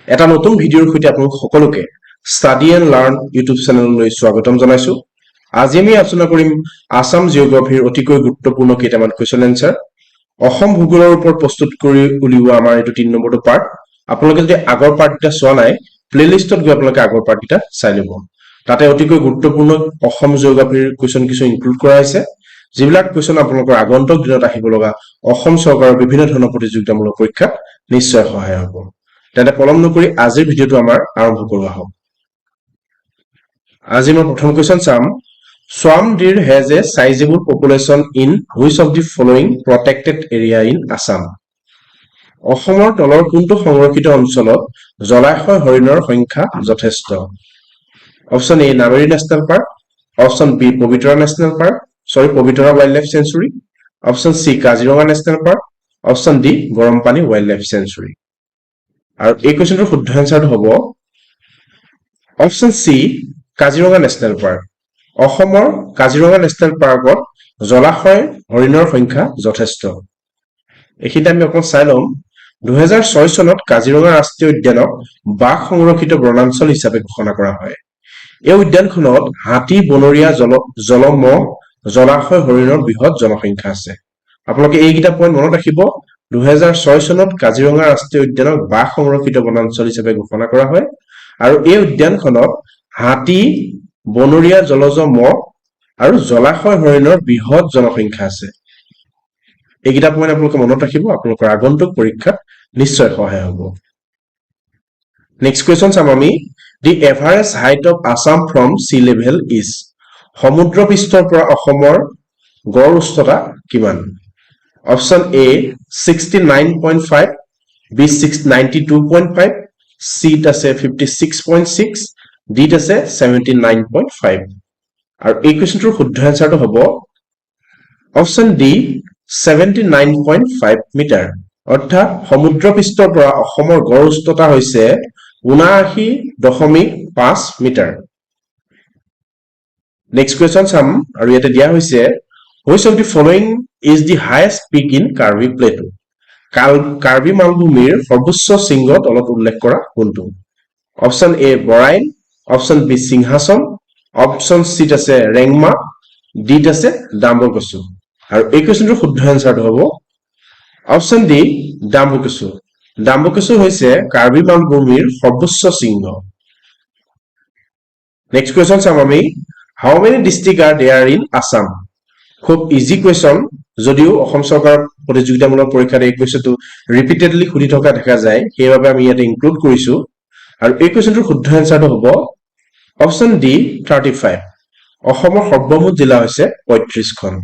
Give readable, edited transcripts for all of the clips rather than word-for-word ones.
এটা নতুন ভিডিঅ'ৰ সৈতে আপোনালোক সকলোকে ষ্টাডি এণ্ড লাৰ্ণ ইউটিউব চেনেললৈ স্বাগতম জনাইছো। আজি আমি আলোচনা কৰিম আসাম জিঅ'গ্ৰাফীৰ অতিকৈ গুৰুত্বপূৰ্ণ কেইটামান কুৱেশ্যন এনচাৰ। অসম ভূগোলৰ ওপৰত প্ৰস্তুত কৰি উলিওৱা আমাৰ এইটো 3 নম্বৰটো পাৰ্ট। আপোনালোকে যদি আগৰ পাৰ্টকেইটা চোৱা নাই, প্লেলিষ্টত গৈ আপোনালোকে আগৰ পাৰ্টকেইটা চাই ল'ব। তাতে অতিকৈ গুৰুত্বপূৰ্ণ অসম জিঅ'গ্ৰাফীৰ কুৱেশ্যন কিছু ইনক্লুড কৰা হৈছে, যিবিলাক কুৱেশ্যন আপোনালোকৰ আগন্তুক দিনত আহিব লগা অসম চৰকাৰৰ বিভিন্ন ধৰণৰ প্ৰতিযোগিতামূলক পৰীক্ষাত নিশ্চয় সহায় হ'ব। তেনে পলম নকৰি আজিৰ ভিডিঅ'টো আমাৰ আৰম্ভ কৰোৱা হওক। আজি মই প্ৰথম কুৱেশ্যন চাম। Swam deer has a sizable population in which of the following protected area in Assam? অসমৰ তলৰ কোনটো সংৰক্ষিত অঞ্চলত জলাশয় হৰিণৰ সংখ্যা যথেষ্ট? Option A Nameri national park, option B Pobitora national park, Pobitora wildlife sanctuary, option C Kaziranga national park, option D Garampani wildlife sanctuary. আৰু এই কুৱেশ্যনটোৰ শুদ্ধ এনচাৰটো হ'ব option C Kaziranga national park. অসমৰ কাজিৰঙা নেশ্যনেল পাৰ্কত জলাশয় হৰিণৰ সংখ্যা যথেষ্ট। এইখিনিতে আমি অকণ চাই ল'ম। 2006 চনত কাজিৰঙা ৰাষ্ট্ৰীয় উদ্যানক বাঘ সংৰক্ষিত বনাঞ্চল হিচাপে ঘোষণা কৰা হয়। এই উদ্যানখনত হাতী, বনৰীয়া জলমহ, জলাশয় হৰিণৰ বৃহৎ জনসংখ্যা আছে। আপোনালোকে এইকেইটা পইণ্ট মনত ৰাখিব। 2006 চনত কাজিৰঙা ৰাষ্ট্ৰীয় উদ্যানক বাঘ সংৰক্ষিত বনাঞ্চল হিচাপে ঘোষণা কৰা হয় আৰু এই উদ্যানখনত হাতী, বনৰীয়া জলজ মহ আৰু জলাশয় হৰিণৰ বৃহৎ জনসংখ্যা আছে। এইকেইটা পইণ্ট আপোনালোকে মনত ৰাখিব, আপোনালোকৰ আগন্তুক পৰীক্ষাত নিশ্চয় সহায় হ'ব। নেক্সট কুৱেশ্যন চাম আমি। The average height of Assam from sea level is? সমুদ্ৰ পৃষ্ঠৰ পৰা অসমৰ গড় উচ্চতা কিমান? অপশ্যন এ 69.5, বি 92.5, চিত আছে 56.6, ডিত আছে 79.5। আৰু এই কুৱেশ্যনটোৰ শুদ্ধ এনচাৰটো হ'ব অপশ্যন ডি 79.5 মিটাৰ। অৰ্থাৎ সমুদ্ৰ পৃষ্ঠৰ পৰা অসমৰ গড় উচ্চতা হৈছে 79.5 মিটাৰ। নেক্সট কুৱেশ্যন চাম, আৰু ইয়াতে দিয়া হৈছে which of the following is the highest peak in Karbi plateau? Karbi মালভূমিৰ সৰ্বোচ্চ শৃংগ তলত উল্লেখ কৰা কোনটো? Option A Barail, option B Singhasan, option C আছে ৰেংমা, ডিত আছে ডাম্বুকচু। আৰু এই কুৱেশ্যনটোৰ শুদ্ধ এনচাৰটো হ'ব অপশ্যন ডি ডাম্বুকচু। ডাম্বুকচু হৈছে কাৰ্বি মালভূমিৰ সৰ্বোচ্চ শৃংগ। নেক্সট কুৱেশ্যন চাম আমি। How many district are there in Assam? খুব ইজি কুৱেশ্যন, যদিও অসম চৰকাৰৰ প্ৰতিযোগিতামূলক পৰীক্ষাত এই কুৱেশ্যনটো ৰিপিটেডলি সুধি থকা দেখা যায়, সেইবাবে আমি ইয়াতে ইনক্লুড কৰিছো। আৰু এই কুৱেশ্যনটোৰ শুদ্ধ এনচাৰটো হ'ব অপশ্যন ডি 35। অসমৰ সৰ্বমুঠ জিলা হৈছে 35খন।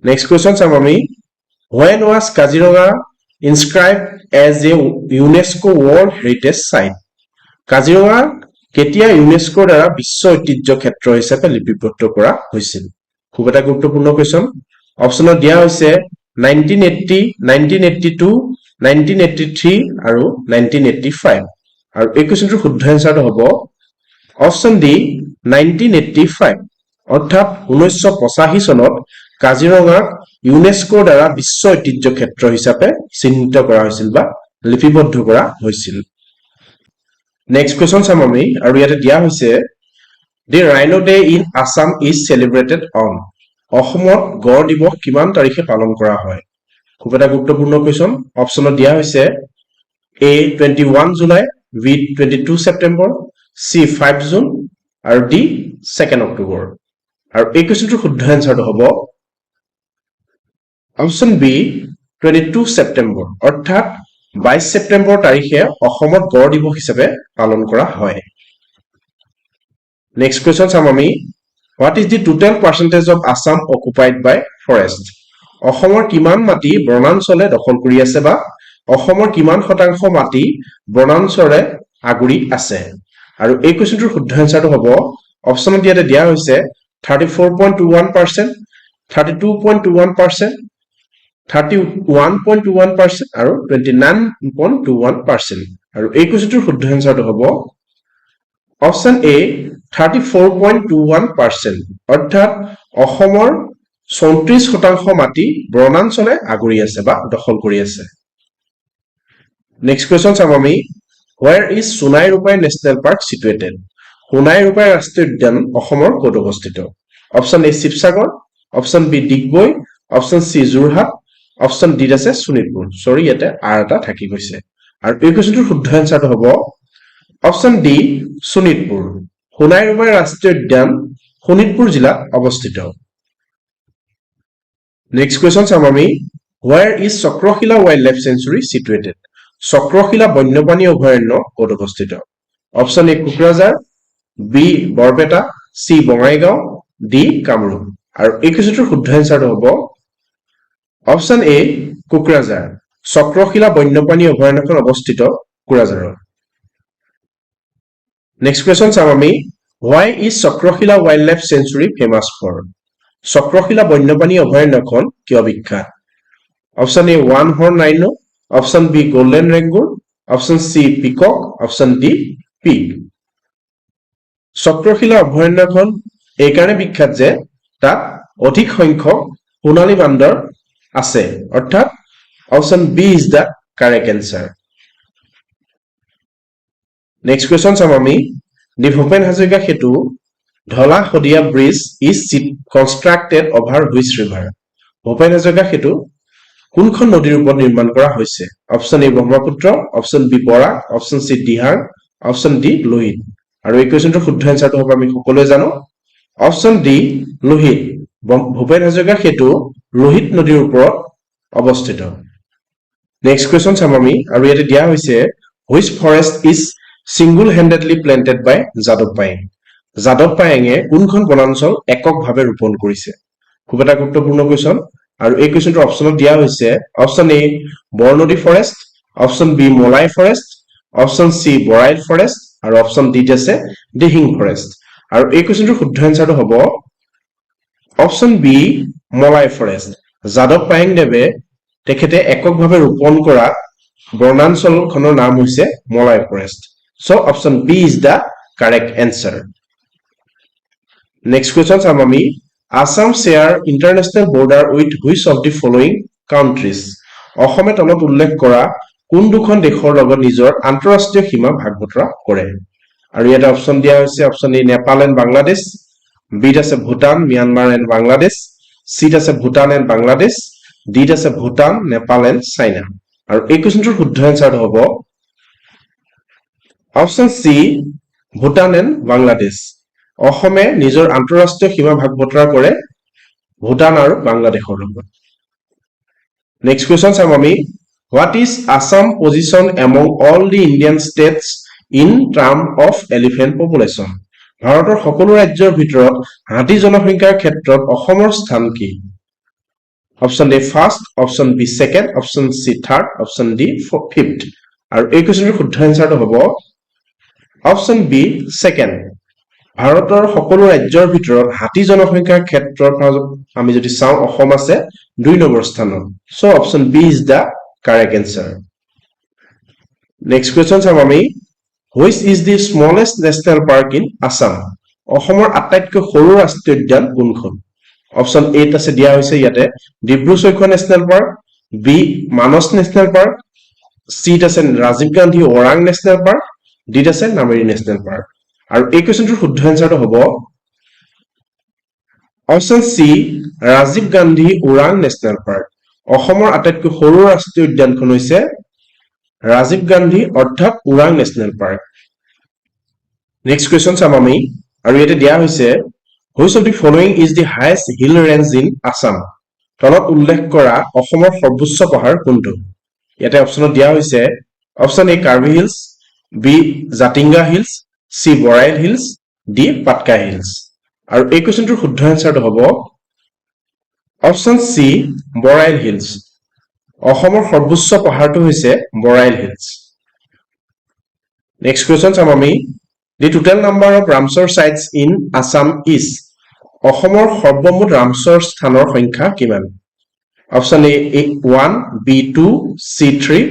নেক্সট কুৱেশ্যন চাম আমি। When was Kaziranga inscribed as a UNESCO World Heritage Site? Kaziranga কেতিয়া ইউনেস্কোৰ দ্বাৰা বিশ্ব ঐতিহ্য ক্ষেত্ৰ হিচাপে লিপিবদ্ধ কৰা হৈছিল? খুব এটা গুৰুত্বপূৰ্ণ কুৱেশ্যন। অপশ্যনত দিয়া হৈছে 1980, 1982, 1983 আৰু 1985। আৰু এই কুৱেশ্যনটোৰ শুদ্ধ এনচাৰটো হ'ব অপশ্যন ডি 1985। অৰ্থাৎ 1985 চনত কাজিৰঙাক ইউনেস্কোৰ দ্বাৰা বিশ্ব ঐতিহ্য ক্ষেত্ৰ হিচাপে চিহ্নিত কৰা হৈছিল বা লিপিবদ্ধ কৰা হৈছিল। নেক্সট কুৱেশ্যন চাম আমি, আৰু ইয়াতে দিয়া হৈছে the rhino day in Assam is celebrated on? অসমত গড় দিৱস কিমান তাৰিখে পালন কৰা হয়? খুব এটা গুৰুত্বপূৰ্ণ কুৱেশ্যন। অপশ্যনত দিয়া হৈছে A 21 July, B 22 September, C 5 June আৰু ডি 2 অক্টোবৰ। আৰু এই কুৱেশ্যনটোৰ শুদ্ধ এনচাৰটো হ'ব অপশ্যন বি 22 ছেপ্টেম্বৰ। অৰ্থাৎ 22 ছেপ্টেম্বৰ তাৰিখে অসমত গড় দিৱস হিচাপে পালন কৰা হয়। নেক্সট কুৱেশ্যন চাম আমি। What is the total percentage of Assam occupied by forest? অসমৰ কিমান মাটি বনাঞ্চলে দখল কৰি আছে বা অসমৰ কিমান শতাংশ মাটি বনাঞ্চলে আগুৰি আছে? আৰু এই কুৱেশ্যনটোৰ শুদ্ধ এনচাৰটো হ'ব অপশ্যনত ইয়াতে দিয়া হৈছে 34.21%, 32.21%, 31.21% আৰু 29.21%। আৰু এই কুৱেশ্যনটোৰ শুদ্ধ এনচাৰটো হ'ব অপশ্যন এ 34.21%। অৰ্থাৎ অসমৰ 34% মাটি বনাঞ্চলে আগুৰি আছে বা দখল কৰি আছে। নেক্সট কোৱেশ্চন চাম আমি where is Sonai Rupai national park situated Sonai Rupai ৰাষ্ট্ৰীয় উদ্যান অসমৰ ক'ত অৱস্থিত option A Sivasagar option B Digboi option C Jorhat option D আছে শোণিতপুৰ সৰি ইয়াতে আৰ এটা থাকি গৈছে আৰু এই কোৱেশ্চনটোৰ শুদ্ধ এনসাৰটো হ'ব অপচন ডি শোণিতপুৰ সোনাই ৰূপাই ৰাষ্ট্ৰীয় উদ্যান শোণিতপুৰ জিলাত অৱস্থিত নেক্সট কোৱেশ্চন চাম আমি where is চক্ৰশিলা wildlife sanctuary situated চক্ৰশিলা বন্যপ্ৰাণী অভয়াৰণ্য ক'ত অৱস্থিত অপচন এ কোকৰাঝাৰ বি বৰপেটা সি বঙাইগাঁও ডি কামৰূপ আৰু এই কোৱেশ্চনটোৰ শুদ্ধ এনসাৰটো হ'ব অপচন এ কোকৰাঝাৰ চক্ৰশিলা বন্যপ্ৰাণী অভয়াৰণ্যখন অৱস্থিত কোকৰাঝাৰত নেক্সট কোৱেশ্চন চাম আমি why is চক্ৰশিলা wildlife sanctuary famous for চক্ৰশিলা বন্যপ্ৰাণী অভয়াৰণ্যখন কিয় বিখ্যাত option A one horn rhino option B golden langur option C peacock option D pig Chakrashila অভয়াৰণ্যখন এই কাৰণে বিখ্যাত যে তাত অধিক সংখ্যক সোণালী বান্দৰ আছে অৰ্থাৎ option B is the correct answer next question চাম আমি দি ভূপেন হাজৰিকা সেতু Dhola Sadiya bridge is constructed over which river Bhupen Hazarika সেতু কোনখন নদীৰ ওপৰত নিৰ্মাণ কৰা হৈছে option A Brahmaputra option B Barak option C Dihar option D Lohit আৰু এই কোৱেশ্চনটোৰ শুদ্ধ এনসাৰটো হ'ব আমি সকলোৱে জানো অপচন ডি লোহিত ভূপেন হাজৰিকা সেতু লোহিত নদীৰ ওপৰত অৱস্থিত নেক্সট কোৱেশ্চন চাম আমি আৰু ইয়াতে দিয়া হৈছে which forest is single handedly planted by যাদৱ পায়েং যাদৱ পায়েঙে কোনখন বনাঞ্চল এককভাৱে ৰোপণ কৰিছে খুব এটা গুৰুত্বপূৰ্ণ কোৱেশ্চন আৰু এই কোৱেশ্চনটোৰ অপচনত দিয়া হৈছে option A Bornadi forest option B Molai forest option C Barail forest আৰু অপচন ডি আছে দিহিং ফৰেষ্ট আৰু এই কোৱেশ্চনটোৰ শুদ্ধ এনসাৰটো হ'ব অপচন বি মলাই ফৰেষ্ট যাদৱ পায়েং দেৱে তেখেতে এককভাৱে ৰোপণ কৰা বনাঞ্চলখনৰ নাম হৈছে Molai forest so option B is the correct answer next question চাম আমি Assam share international border with which of the following countries? অসমে তলত উল্লেখ কৰা কোন দুখন দেশৰ লগত নিজৰ আন্তঃৰাষ্ট্ৰীয় সীমা ভাগ বতৰা কৰে আৰু ইয়াত অপচন দিয়া হৈছে option A Nepal and Bangladesh বিত আছে ভুটান ম্যানমাৰ এণ্ড বাংলাদেশ সিত আছে ভুটান এণ্ড বাংলাদেশ ডিত আছে ভুটান নেপাল এণ্ড চাইনা আৰু এই কোৱেশ্চনটোৰ শুদ্ধ এনসাৰটো হ'ব option C Bhutan and Bangladesh অসমে নিজৰ আন্তঃৰাষ্ট্ৰীয় সীমা ভাগ বতৰা কৰে ভুটান আৰু বাংলাদেশৰ লগত নেক্সট কোৱেশ্চন চাম আমি what is Assam position among all the Indian states in term of elephant population ভাৰতৰ সকলো ৰাজ্যৰ ভিতৰত হাতী জনসংখ্যাৰ ক্ষেত্ৰত অসমৰ স্থান কি option A first option B second option C third option D fifth আৰু এই কোৱেশ্চনটোৰ শুদ্ধ এনসাৰটো হ'ব অপচন বি সেকেন্ড ভাৰতৰ সকলো ৰাজ্যৰ ভিতৰত হাতী জনসংখ্যাৰ ক্ষেত্ৰত আমি যদি চাওঁ অসম আছে 2 নম্বৰ স্থানত so option B is the correct answer next question চাম আমি which is the smallest national park in Assam অসমৰ আটাইতকৈ সৰু ৰাষ্ট্ৰীয় উদ্যান কোনখন অপচন এ আছে দিয়া হৈছে ইয়াতে ডিব্ৰু-চৈখোৱা নেশ্যনেল পাৰ্ক বি মানস নেশ্যনেল পাৰ্ক সিত আছে ৰাজীৱ গান্ধী ওৰাং নেশ্যনেল পাৰ্ক ডিত আছে নামেৰি নেশ্যনেল পাৰ্ক আৰু এই কোৱেশ্চনটোৰ শুদ্ধ এনসাৰটো হ'ব option C Rajiv Gandhi Orang national park অসমৰ আটাইতকৈ সৰু ৰাষ্ট্ৰীয় উদ্যানখন হৈছে ৰাজীৱ গান্ধী অৰ্থাৎ Orang national park next question চাম আমি আৰু ইয়াতে দিয়া হৈছে which of the following is the highest hill range in Assam তলত উল্লেখ কৰা অসমৰ সৰ্বোচ্চ পাহাৰ কোনটো ইয়াতে অপচনত দিয়া হৈছে option A Karbi hills B Jatinga hills C Barail hills D Patkai hills আৰু এই কোৱেশ্চনটোৰ শুদ্ধ এনসাৰটো হ'ব অপচন সি বৰাইল হিলছ অসমৰ সৰ্বোচ্চ পাহাৰটো হৈছে বৰাইল হিলছ নেক্সট কোৱেশ্চন চাম আমি the total number of Ramsar sites in Assam is অসমৰ সৰ্বমুঠ ৰামছৰ স্থানৰ সংখ্যা কিমান option A 1 B 2 C 3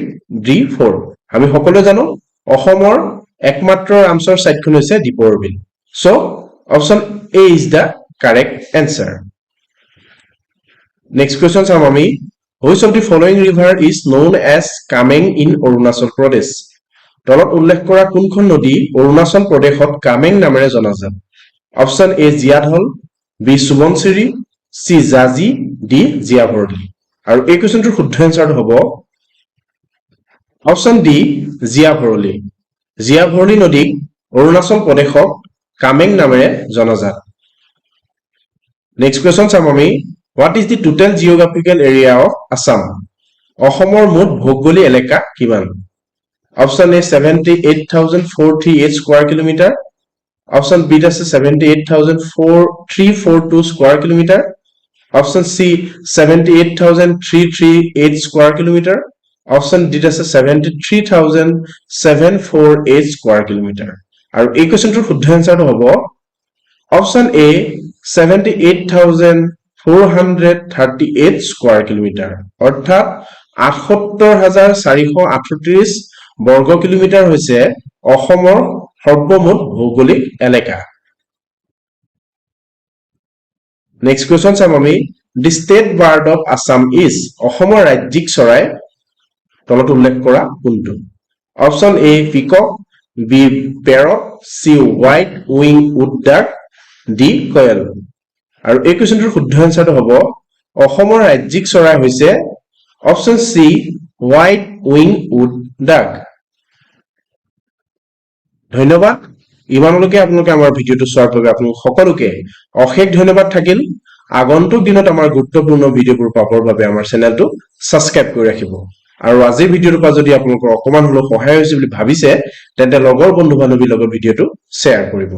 D 4 আমি সকলোৱে জানো অসমৰ একমাত্ৰ ৰামছৰ সাইটখন হৈছে Deepor Beel so option A is the correct answer next question চাম আমি Which of the following river is known as Kameng in Arunachal Pradesh? তলত উল্লেখ কৰা কোনখন নদী অৰুণাচল প্ৰদেশত কামেং নামেৰে জনাজাত? অপচন এ জিয়াধল, বি সুবনচিৰি, সি জাজি, ডি জিয়াভৰলি। আৰু এই কোৱেশ্চনটোৰ শুদ্ধ এনসাৰটো হ'ব অপচন ডি জিয়াভৰলি। জিয়াভৰলি নদীক অৰুণাচল প্ৰদেশক কামেং নামেৰে জনাজাত। নেক্সট কোৱেশ্চন চাম আমি what is the total geographical area of Assam? অসমৰ মুঠ ভৌগোলিক এলেকা কিমান? Option A 78,438 square kilometre, option B আছে 78,342 square kilometre, option C 78,338 square kilometre, option D আছে 73,748 স্কয়াৰ কিলোমিটাৰ। আৰু এই কোৱেশ্চনটোৰ শুদ্ধ এনসাৰটো হ'ব অপচন এ 78,438 স্কয়াৰ কিলোমিটাৰ, অৰ্থাৎ 78,438 বৰ্গ কিলোমিটাৰ হৈছে অসমৰ সৰ্বমুঠ ভৌগোলিক এলেকা। নেক্সট কোৱেশ্চন চাম আমি the state bird of Assam is. অসমৰ ৰাজ্যিক চৰাই তলত উল্লেখ কৰা কোনটো? Option A peacock, B parrot, C white wing wood duck, D koel. আৰু এই কোৱেশ্চনটোৰ শুদ্ধ এনসাৰটো হ'ব অসমৰ ৰাজ্যিক চৰাই হৈছে option C white wing wood duck. ধন্যবাদ। ইমানলৈকে আপোনালোকে আমাৰ ভিডিঅ'টো চোৱাৰ বাবে আপোনালোক সকলোকে অশেষ ধন্যবাদ থাকিল। আগন্তুক দিনত আমাৰ গুৰুত্বপূৰ্ণ ভিডিঅ'বোৰ পাবৰ বাবে আমাৰ চেনেলটো ছাবস্ক্ৰাইব কৰি ৰাখিব। আৰু আজিৰ ভিডিঅ'টোৰ পৰা যদি আপোনালোকৰ অকমান হলেও সহায় হৈছে বুলি ভাবিছে তেন্তে লগৰ বন্ধু বান্ধৱীৰ লগত ভিডিঅ'টো শ্বেয়াৰ কৰিব।